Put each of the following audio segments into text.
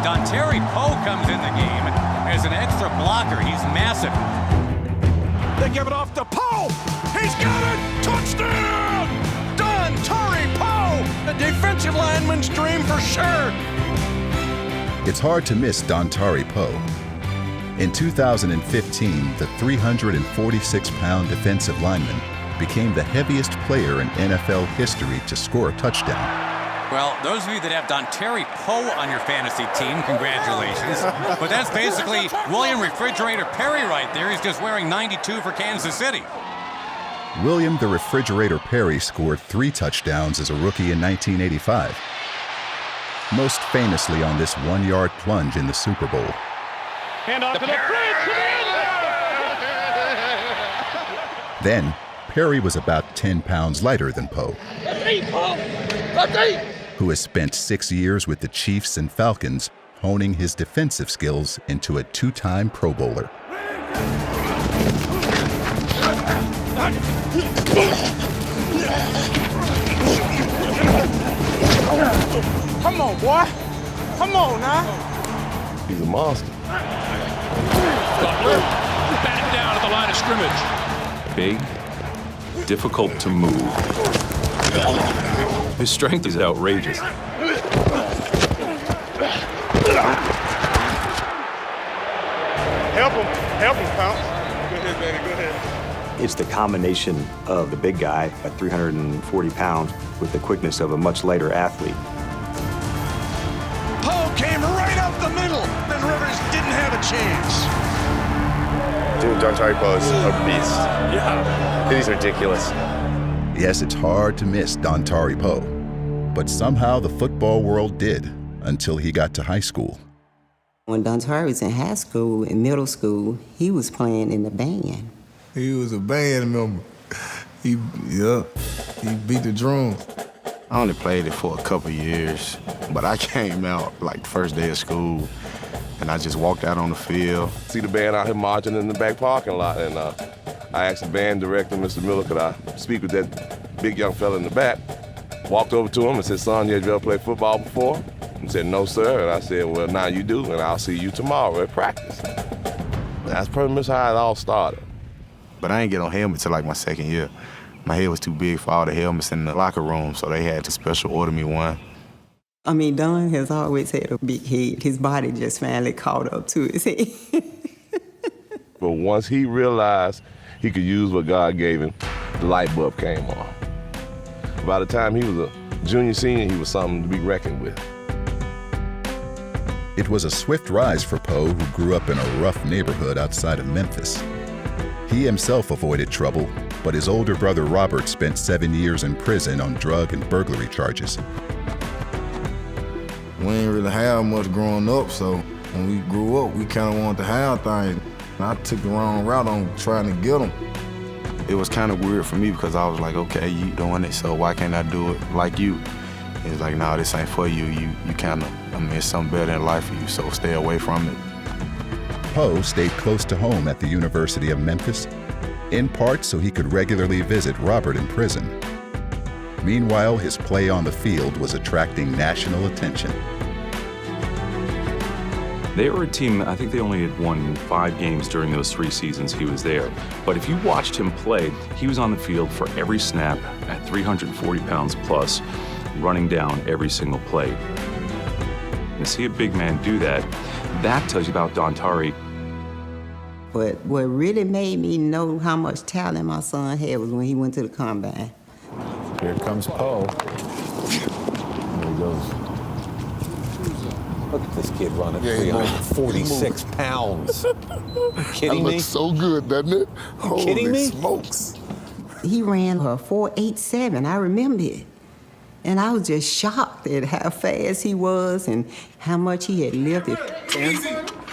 Dontari comes in the game as an extra blocker. He's massive. They give it off to Poe. He's got it. Touchdown! Dontari Poe, the defensive lineman's dream for sure. It's hard to miss Dontari Poe. In 2015, the 346-pound defensive lineman became the heaviest player in NFL history to score a touchdown. Well, those of you that have Dontari Poe on your fantasy team, congratulations. But that's basically William Refrigerator Perry right there. He's just wearing 92 for Kansas City. William the Refrigerator Perry scored 3 touchdowns as a rookie in 1985, most famously on this 1-yard plunge in the Super Bowl. Hand off to the bridge. Then, Perry was about 10 pounds lighter than Poe, who has spent 6 years with the Chiefs and Falcons, honing his defensive skills into a 2-time Pro Bowler. Come on, boy. Come on now. He's a monster. Butler batted down at the line of scrimmage. Big, difficult to move. His strength is outrageous. Help him, Pounce. Go ahead, Danny, go ahead. It's the combination of the big guy at 340 pounds with the quickness of a much lighter athlete. Poe came right up the middle, and Rivers didn't have a chance. Dude, Dontari Poe is a beast. Yeah. He's ridiculous. Yes, it's hard to miss Dontari Poe, but somehow the football world did until he got to high school. When Dontari was in high school, in middle school, he was playing in the band. He was a band member. He beat the drums. I only played it for a couple years, but I came out like first day of school, and I just walked out on the field. See the band out here marching in the back parking lot, and I asked the band director, Mr. Miller, could I speak with that big young fella in the back? Walked over to him and said, son, you ever played football before? He said, no, sir. And I said, well, now you do, and I'll see you tomorrow at practice. That's pretty much how it all started. But I didn't get on helmet till like my second year. My head was too big for all the helmets in the locker room, so they had to special order me one. I mean, Don has always had a big head. His body just finally caught up to his head. But once he realized he could use what God gave him, the light bulb came on. By the time he was a junior, senior, he was something to be reckoned with. It was a swift rise for Poe, who grew up in a rough neighborhood outside of Memphis. He himself avoided trouble, but his older brother Robert spent 7 years in prison on drug and burglary charges. We ain't really have much growing up, so when we grew up, we kind of wanted to have things. I took the wrong route on trying to get them. It was kind of weird for me because I was like, okay, you doing it, so why can't I do it like you? It's like, no, this ain't for you. You kind of, it's something better in life for you, so stay away from it. Poe stayed close to home at the University of Memphis, in part so he could regularly visit Robert in prison. Meanwhile, his play on the field was attracting national attention. They were a team, I think they only had won 5 games during those 3 seasons he was there. But if you watched him play, he was on the field for every snap at 340 pounds plus, running down every single play. And to see a big man do that, that tells you about Dontari. But what really made me know how much talent my son had was when he went to the combine. Here comes Poe. There he goes. Look at this kid running 346 pounds. Kidding me? Looks so good, doesn't it? Holy kidding me? Smokes. He ran a 4.87, I remember it. And I was just shocked at how fast he was and how much he had lifted. 10,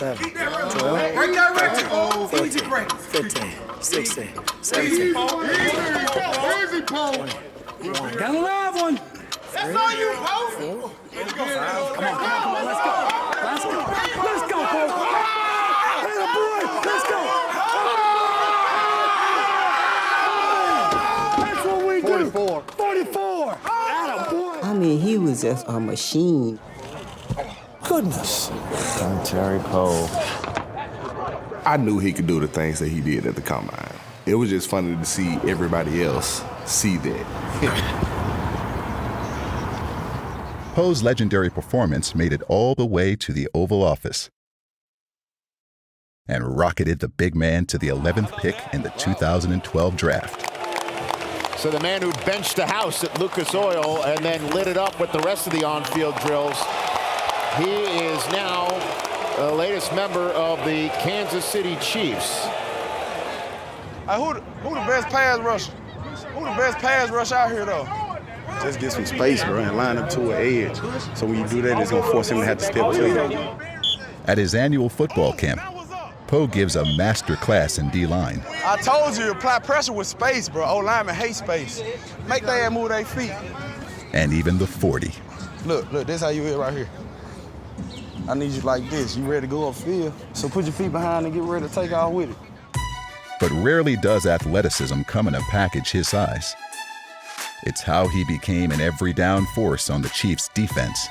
11, 12, 13, 14, 15, 16, 17. Easy, Poe. Got a live one. That's all you, Poe. Come on, let's go. Let's go, Poe. Hey, boy, let's go. That's what we do. 44. I mean, he was just a machine. Go goodness. Dontari Poe. I knew he could do the things that he did at the combine. It was just funny to see everybody else see that. Poe's legendary performance made it all the way to the Oval Office and rocketed the big man to the 11th pick in the 2012 draft. So the man who benched the house at Lucas Oil and then lit it up with the rest of the on-field drills, he is now the latest member of the Kansas City Chiefs. Who the best pass rusher? Who the best pass rush out here, though? Just get some space, bro, and line up to an edge. So when you do that, it's going to force him to have to step to you. At his annual football camp, Poe gives a master class in D-line. I told you, apply pressure with space, bro. O-linemen hate space. Make their ass move their feet. And even the 40. Look, this how you hit right here. I need you like this. You ready to go upfield? So put your feet behind and get ready to take off with it. But rarely does athleticism come in a package his size. It's how he became an every down force on the Chiefs' defense,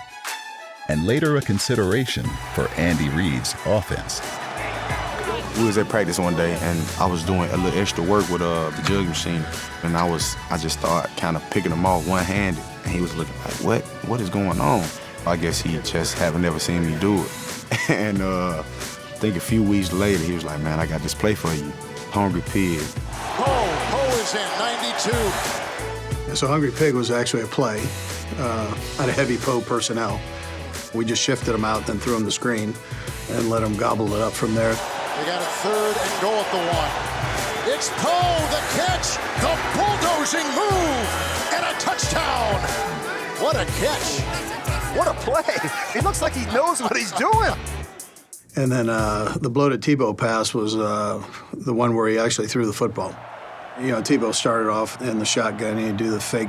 and later a consideration for Andy Reid's offense. We was at practice one day, and I was doing a little extra work with the jug machine, and I just started kind of picking them off one-handed, and he was looking like, what is going on? I guess he just haven't never seen me do it. And I think a few weeks later, he was like, man, I got this play for you, Hungry Pig. Poe is in 92. So Hungry Pig was actually a play at a heavy Poe personnel. We just shifted him out, then threw him the screen, and let him gobble it up from there. They got a 3rd and goal at the 1. It's Poe, the catch, the bulldozing move, and a touchdown. What a catch. What a play. He looks like he knows what he's doing. And then the bloated Tebow pass was the one where he actually threw the football. You know, Tebow started off in the shotgun, and he'd do the fake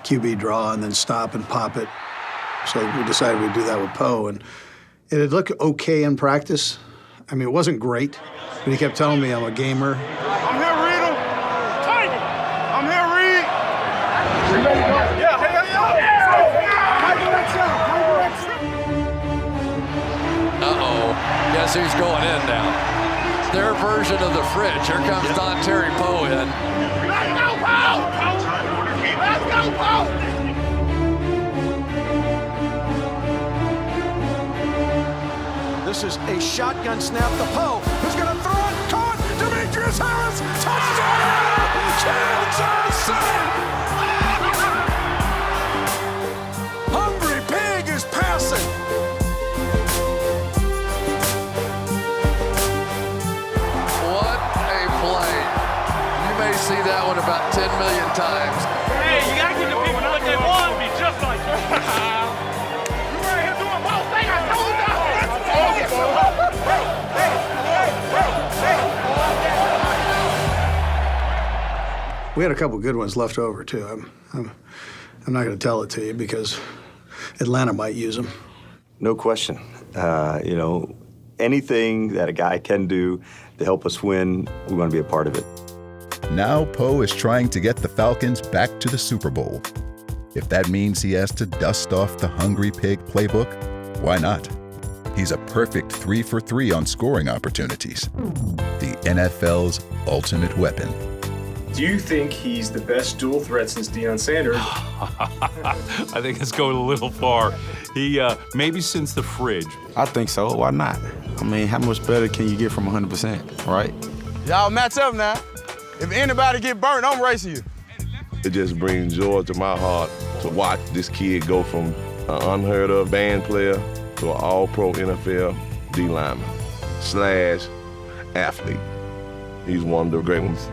QB draw and then stop and pop it. So we decided we'd do that with Poe, and it had looked okay in practice. I mean, it wasn't great, but he kept telling me I'm a gamer. I'm here, Reed. I'm here, Reed. Uh-oh. Guess who's going in now? Their version of the fridge. Here comes Dontari Poe in. Let's go, Poe! Let's go, Poe! This is a shotgun snap to Poe, who's going to throw it. Caught! Demetrius Harris! Touchdown! Kansas City! Hungry Pig is passing. What a play. You may see that one about 10 million times. Hey, you gotta give the people what they want. Be just like you. You right here doing both things. I told you. We had a couple good ones left over, too. I'm not going to tell it to you because Atlanta might use them. No question. You know, anything that a guy can do to help us win, we want to be a part of it. Now Poe is trying to get the Falcons back to the Super Bowl. If that means he has to dust off the Hungry Pig playbook, why not? He's a perfect 3 for 3 on scoring opportunities. The NFL's ultimate weapon. Do you think he's the best dual threat since Deion Sanders? I think it's going a little far. He, maybe since the fridge. I think so. Why not? I mean, how much better can you get from 100%, right? Y'all match up now. If anybody get burnt, I'm racing you. It just brings joy to my heart to watch this kid go from an unheard of band player to an all-pro NFL D-lineman / athlete. He's one of the great ones.